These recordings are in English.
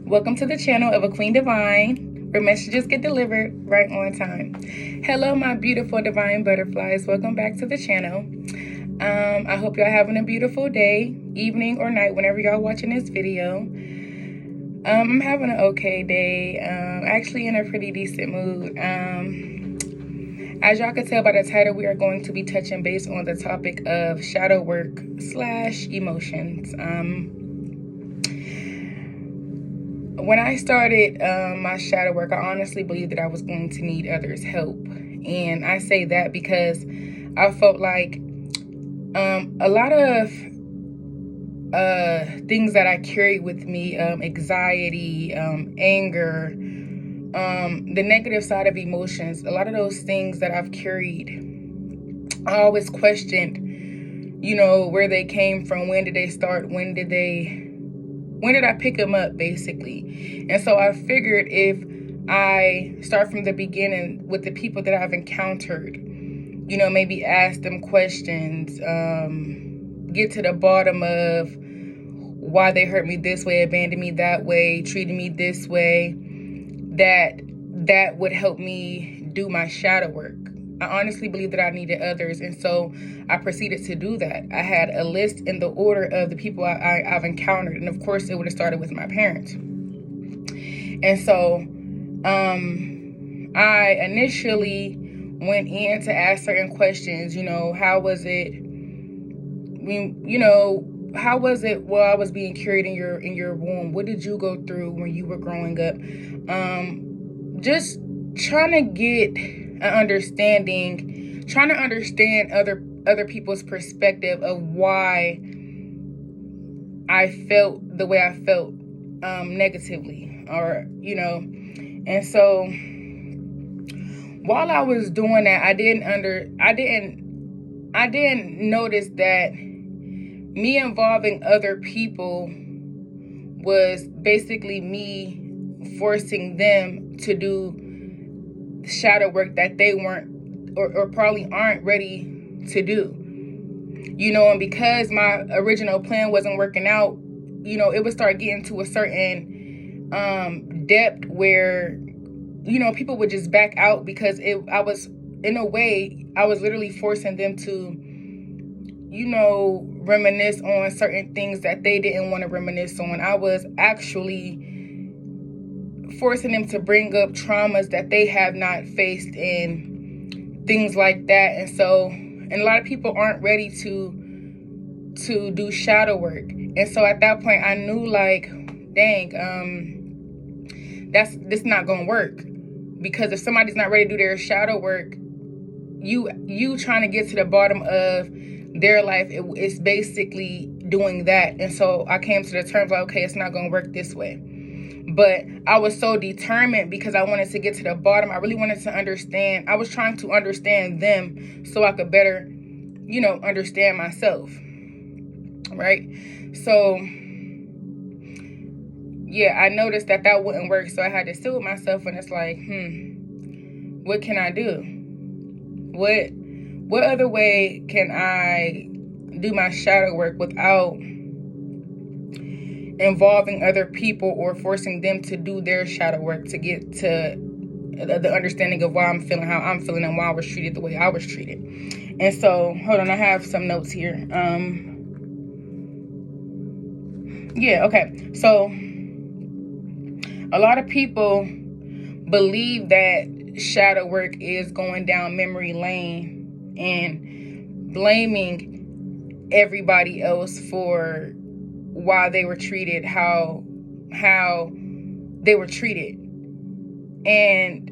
Welcome to the channel of A Queen Divine, where messages get delivered right on time. Hello, my beautiful divine butterflies. Welcome back to the channel. I hope y'all having a beautiful day, evening, or night, whenever y'all watching this video. I'm having an okay day. Actually in a pretty decent mood. As y'all can tell by the title, we are going to be touching base on the topic of shadow work / emotions. When I started my shadow work, I honestly believed that I was going to need others' help. And I say that because I felt like a lot of things that I carried with me, anxiety, anger, the negative side of emotions, a lot of those things that I've carried, I always questioned, where they came from, when did they start, when did I pick them up, basically. And so I figured if I start from the beginning with the people that I've encountered, maybe ask them questions, get to the bottom of why they hurt me this way, abandoned me that way, treated me this way, that would help me do my shadow work. I honestly believe that I needed others, and so I proceeded to do that. I had a list in the order of the people I've encountered, and of course it would have started with my parents. And so I initially went in to ask certain questions. How was it? How was it while I was being carried in your womb? What did you go through when you were growing up? Just trying to get an understanding, trying to understand other people's perspective of why I felt the way I felt negatively, or and so while I was doing that, I didn't notice that me involving other people was basically me forcing them to do shadow work that they weren't or probably aren't ready to do. And because my original plan wasn't working out, it would start getting to a certain depth where people would just back out, because I was literally forcing them to reminisce on certain things that they didn't want to reminisce on. I was actually forcing them to bring up traumas that they have not faced and things like that. And a lot of people aren't ready to do shadow work. And so at that point I knew, like, dang, this not gonna work, because if somebody's not ready to do their shadow work, you trying to get to the bottom of their life, it's basically doing that. And so I came to the terms like, okay, it's not gonna work this way. But I was so determined because I wanted to get to the bottom. I really wanted to understand. I was trying to understand them so I could better, understand myself. Right? So, yeah, I noticed that wouldn't work. So I had to sit with myself, and it's like, what can I do? What other way can I do my shadow work without involving other people or forcing them to do their shadow work to get to the understanding of why I'm feeling how I'm feeling and why I was treated the way I was treated. And so, hold on, I have some notes here. Okay. So a lot of people believe that shadow work is going down memory lane and blaming everybody else for why they were treated how they were treated. And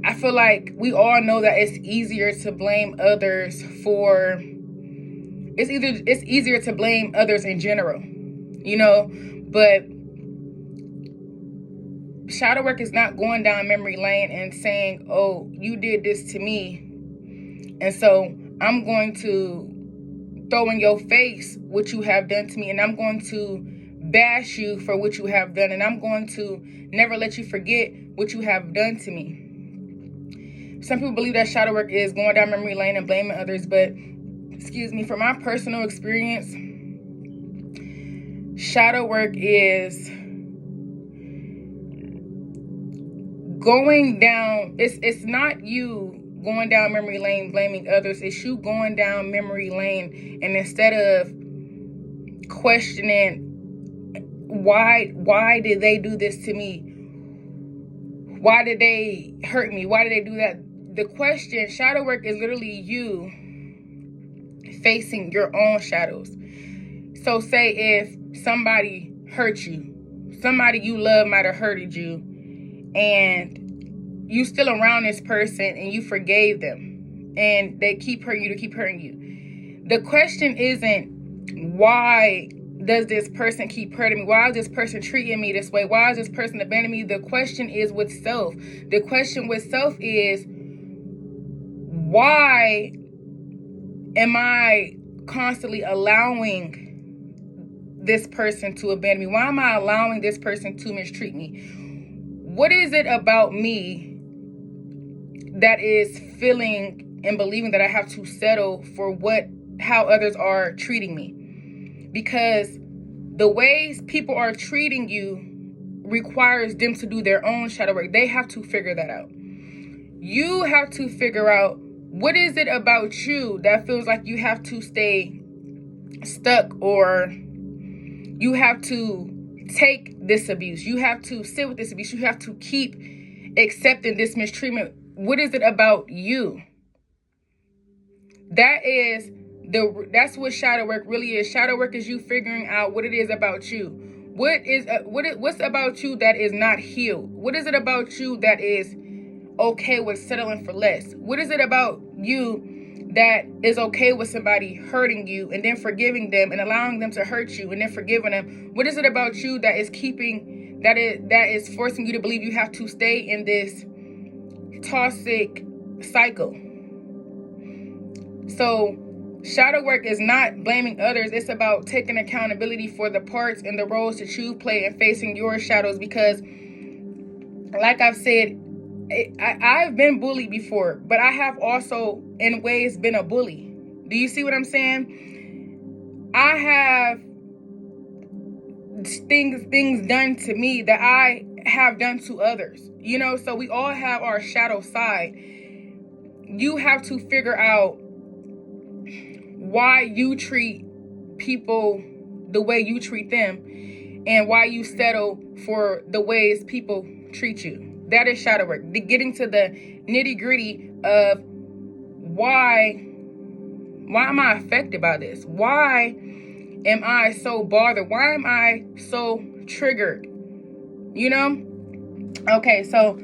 I feel like we all know that it's easier to blame others it's easier to blame others in general, but shadow work is not going down memory lane and saying, oh, you did this to me, and so I'm going to throw in your face what you have done to me, and I'm going to bash you for what you have done, and I'm going to never let you forget what you have done to me. Some people believe that shadow work is going down memory lane and blaming others, but from my personal experience, Shadow work is going down. It's not you going down memory lane blaming others. It's you going down memory lane, and instead of questioning why did they do this to me? Why did they hurt me? Why did they do that? The question, shadow work, is literally you facing your own shadows. So say if somebody hurt you, somebody you love might have hurted you, and you still around this person and you forgave them, and they keep hurting you. The question isn't why does this person keep hurting me? Why is this person treating me this way? Why is this person abandoning me? The question is with self. The question with self is, why am I constantly allowing this person to abandon me? Why am I allowing this person to mistreat me? What is it about me that is feeling and believing that I have to settle for how others are treating me? Because the ways people are treating you requires them to do their own shadow work. They have to figure that out. You have to figure out, what is it about you that feels like you have to stay stuck, or you have to take this abuse, you have to sit with this abuse, you have to keep accepting this mistreatment? What is it about you? That's what shadow work really is. Shadow work is you figuring out what it is about you. What's about you that is not healed? What is it about you that is okay with settling for less? What is it about you that is okay with somebody hurting you and then forgiving them and allowing them to hurt you and then forgiving them? What is it about you that is forcing you to believe you have to stay in this toxic cycle? So shadow work is not blaming others. It's about taking accountability for the parts and the roles that you play and facing your shadows. Because, like I've said, I've been bullied before, but I have also, in ways, been a bully. Do you see what I'm saying? I have things done to me that I have done to others. So we all have our shadow side. You have to figure out why you treat people the way you treat them, and why you settle for the ways people treat you. That is shadow work. Getting to the nitty-gritty of why am I affected by this? Why am I so bothered? Why am I so triggered? Okay, so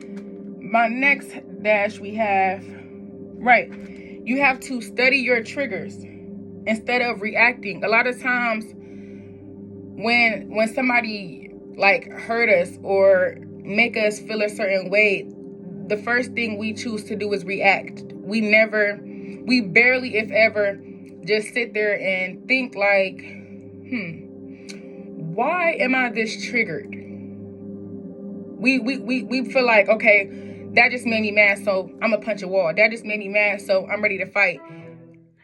my next dash we have, right, you have to study your triggers instead of reacting. A lot of times when somebody hurt us or make us feel a certain way, the first thing we choose to do is react. We barely, if ever, just sit there and think why am I this triggered? We feel like, okay, that just made me mad, so I'm gonna punch a wall. That just made me mad, so I'm ready to fight.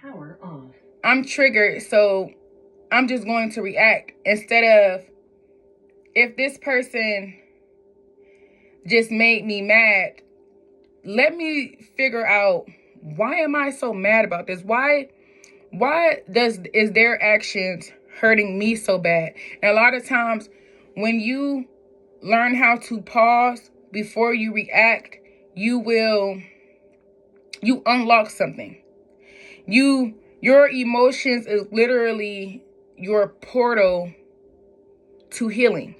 Power off. I'm triggered, so I'm just going to react. Instead of, if this person just made me mad, let me figure out, why am I so mad about this? Why is their actions hurting me so bad? And a lot of times when you learn how to pause before you react, you unlock something. Your emotions is literally your portal to healing.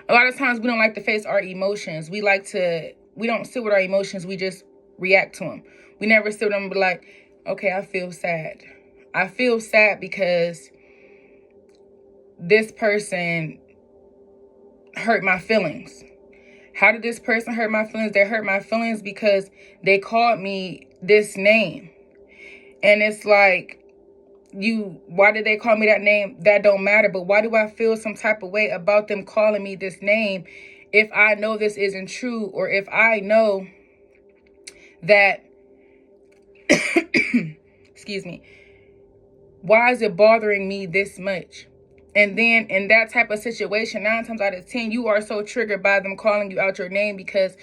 A lot of times we don't like to face our emotions. We don't sit with our emotions. We just react to them. We never sit with them and be like, okay, I feel sad. I feel sad because this person hurt my feelings. How did this person hurt my feelings? They hurt my feelings because they called me this name. And it's like, why did they call me that name? That don't matter. But why do I feel some type of way about them calling me this name if I know this isn't true, or if I know that, excuse me, why is it bothering me this much? And then in that type of situation, 9 times out of 10, you are so triggered by them calling you out your name because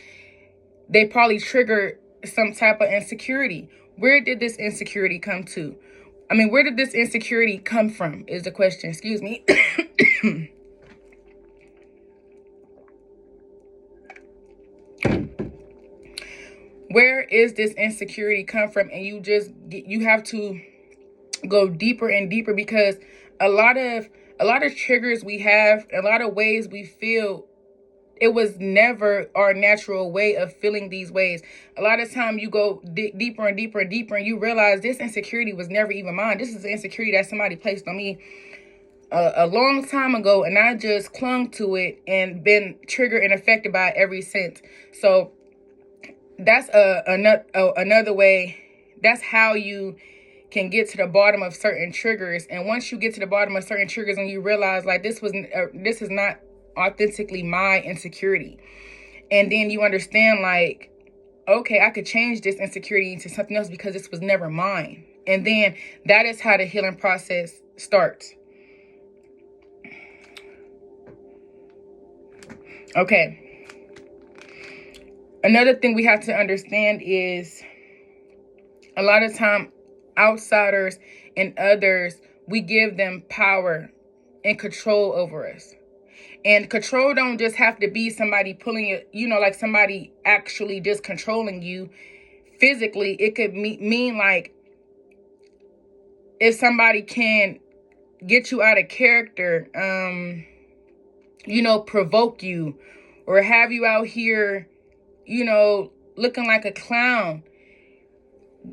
they probably triggered some type of insecurity. Where did this insecurity come to? Where did this insecurity come from is the question. Excuse me. Where is this insecurity come from? And you have to go deeper and deeper, because a lot of triggers we have, a lot of ways we feel, it was never our natural way of feeling these ways. A lot of time you go deeper and deeper and deeper, and you realize this insecurity was never even mine. This is an insecurity that somebody placed on me a long time ago, and I just clung to it and been triggered and affected by it ever since. So that's another way. That's how you can get to the bottom of certain triggers. And once you get to the bottom of certain triggers and you realize like this is not authentically my insecurity, and then you understand like, okay, I could change this insecurity into something else because this was never mine. And then that is how the healing process starts. Okay. Another thing we have to understand is a lot of time outsiders and others, we give them power and control over us. And control don't just have to be somebody pulling it, like somebody actually just controlling you physically. It could mean like if somebody can get you out of character, provoke you, or have you out here, looking like a clown.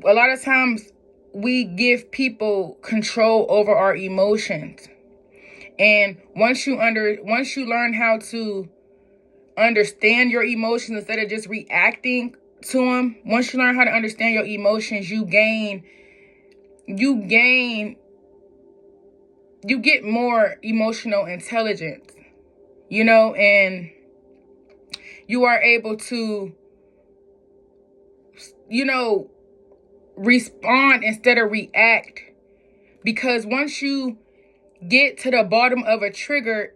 A lot of times we give people control over our emotions. And once you learn how to understand your emotions instead of just reacting to them, once you learn how to understand your emotions, you get more emotional intelligence, and you are able to, respond instead of react. Because once you get to the bottom of a trigger,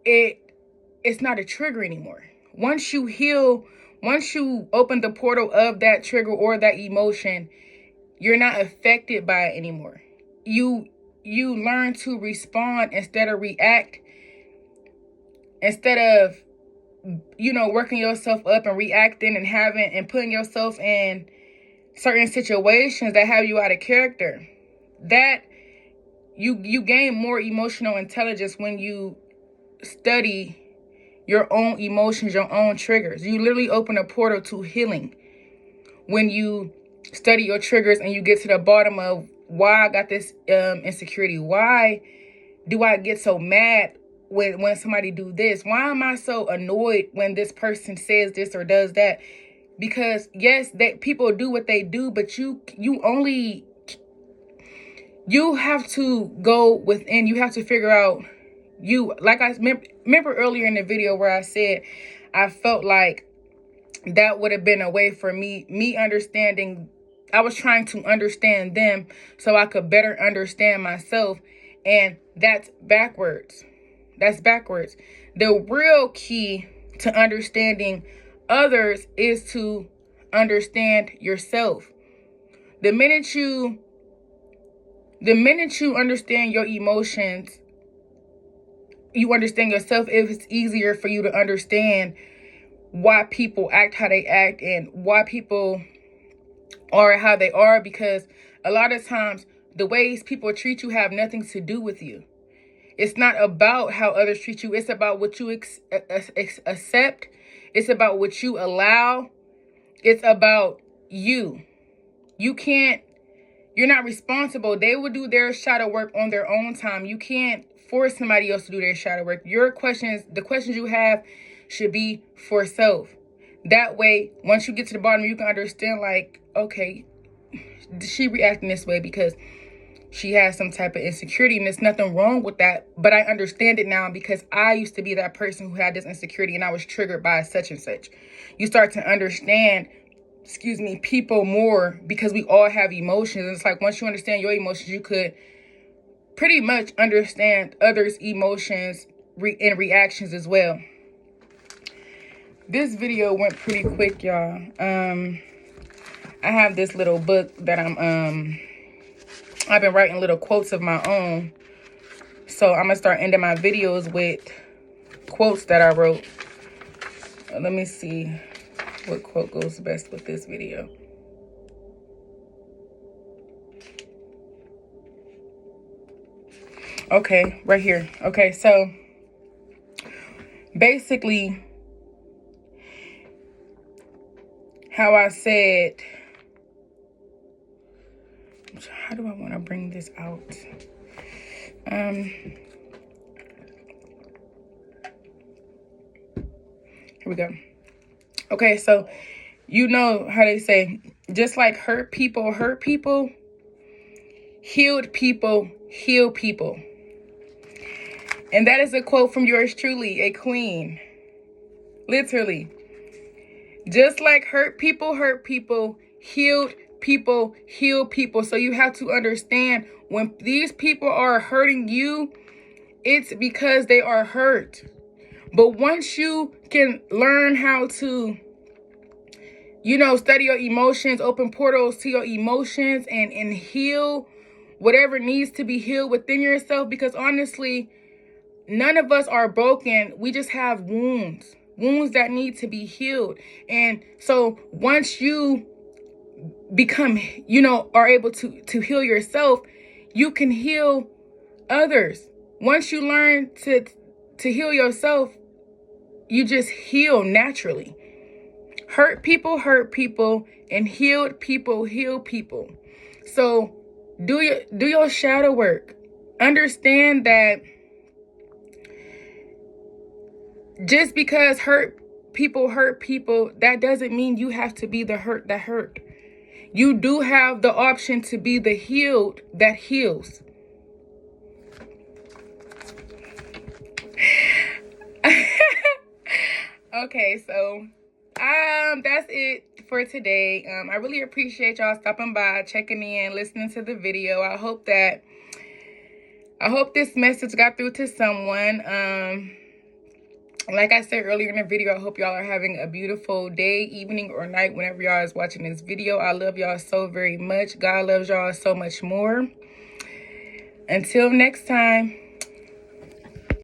it's not a trigger anymore. Once you heal, once you open the portal of that trigger or that emotion, you're not affected by it anymore. You learn to respond instead of react. Instead of, working yourself up and reacting and putting yourself in certain situations that have you out of character. That you gain more emotional intelligence when you study your own emotions, your own triggers. You literally open a portal to healing when you study your triggers and you get to the bottom of why I got this insecurity. Why do I get so mad when somebody do this? Why am I so annoyed when this person says this or does that? Because yes, that people do what they do, but you have to go within. You have to figure out like I remember earlier in the video where I said I felt like that would have been a way for me understanding. I was trying to understand them so I could better understand myself. And that's backwards. The real key to understanding others is to understand yourself. The minute you understand your emotions, you understand yourself. It's easier for you to understand why people act how they act and why people are how they are, because a lot of times the ways people treat you have nothing to do with you. It's not about how others treat you. It's about what you accept. It's about what you allow. It's about you. You're not responsible. They will do their shadow work on their own time. You can't force somebody else to do their shadow work. The questions you have should be for self. That way, once you get to the bottom, you can understand like, okay, she reacting this way because she has some type of insecurity, and there's nothing wrong with that. But I understand it now because I used to be that person who had this insecurity and I was triggered by such and such. You start to understand, people more because we all have emotions. And it's like once you understand your emotions, you could pretty much understand others' emotions and reactions as well. This video went pretty quick, y'all. I have this little book that I've been writing little quotes of my own. So I'm gonna start ending my videos with quotes that I wrote. Let me see what quote goes best with this video. Okay, right here. Okay, so basically, how I said, how do I want to bring this out? Here we go. Okay, so you know how they say, just like hurt people, healed people, heal people. And that is a quote from yours truly, a queen. Literally. Just like hurt people, healed people, heal people. So you have to understand, when these people are hurting you, it's because they are hurt. But once you can learn how to, study your emotions, open portals to your emotions, and heal whatever needs to be healed within yourself, because honestly, none of us are broken. We just have wounds that need to be healed. And so once you become, are able to heal yourself, you can heal others. Once you learn to heal yourself, you just heal naturally. Hurt people, and healed people, heal people. So do your shadow work. Understand that just because hurt people, that doesn't mean you have to be the hurt that hurt. You do have the option to be the healed that heals. Okay, so that's it for today. I really appreciate y'all stopping by, checking in, listening to the video. I hope this message got through to someone. Like I said earlier in the video, I hope y'all are having a beautiful day, evening, or night whenever y'all is watching this video. I love y'all so very much. God loves y'all so much more. Until next time.